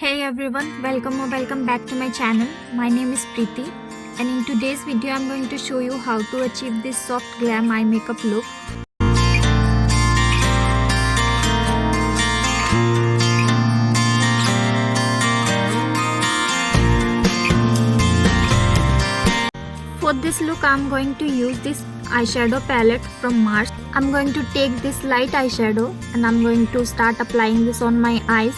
Hey everyone, welcome back to my channel. My name is Preeti, and in today's video I'm going to show you how to achieve this soft glam eye makeup look. For this look I'm going to use this eyeshadow palette from Mars. I'm going to take this light eyeshadow and I'm going to start applying this on my eyes.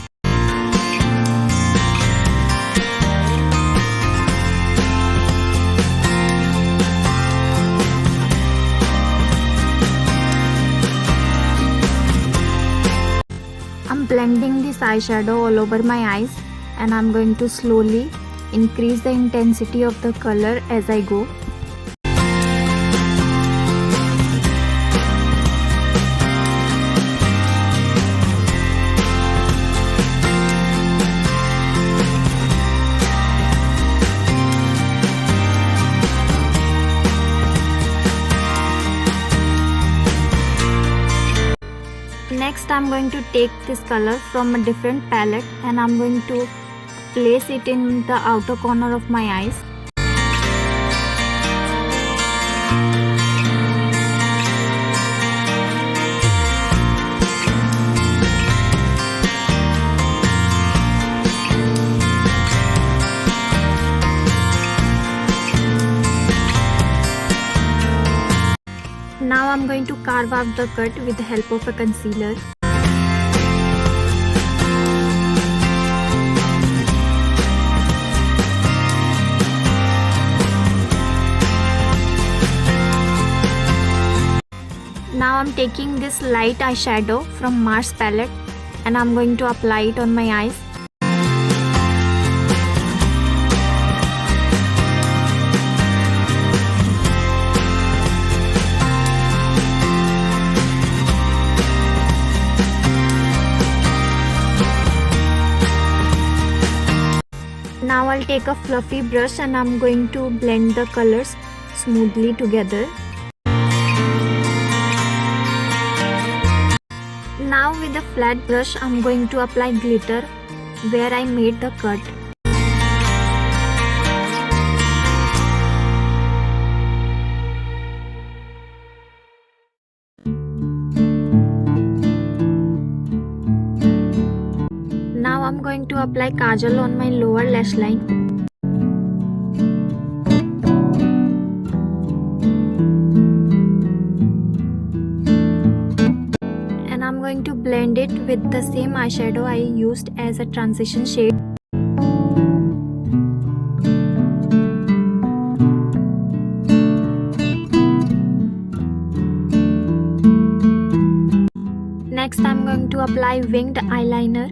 I'm blending this eyeshadow all over my eyes and I'm going to slowly increase the intensity of the color as I go. Next I'm going to take this color from a different palette and I'm going to place it in the outer corner of my eyes. Now I'm going to carve out the cut with the help of a concealer. Now I'm taking this light eyeshadow from Mars palette and I'm going to apply it on my eyes. Now I'll take a fluffy brush and I'm going to blend the colors smoothly together. Now with a flat brush I'm going to apply glitter where I made the cut. Now I'm going to apply kajal on my lower lash line. And I'm going to blend it with the same eyeshadow I used as a transition shade. Next I'm going to apply winged eyeliner.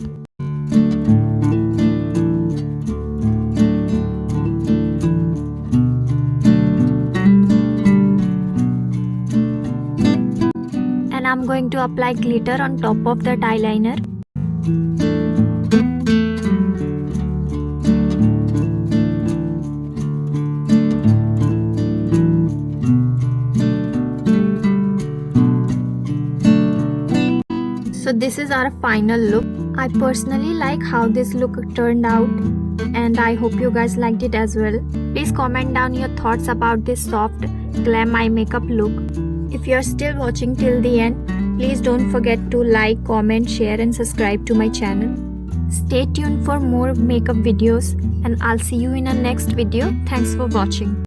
And I'm going to apply glitter on top of that eyeliner. So this is our final look. I personally like how this look turned out and I hope you guys liked it as well. Please comment down your thoughts about this soft glam eye makeup look. If you are still watching till the end, please don't forget to like, comment, share and subscribe to my channel. Stay tuned for more makeup videos and I'll see you in a next video. Thanks for watching.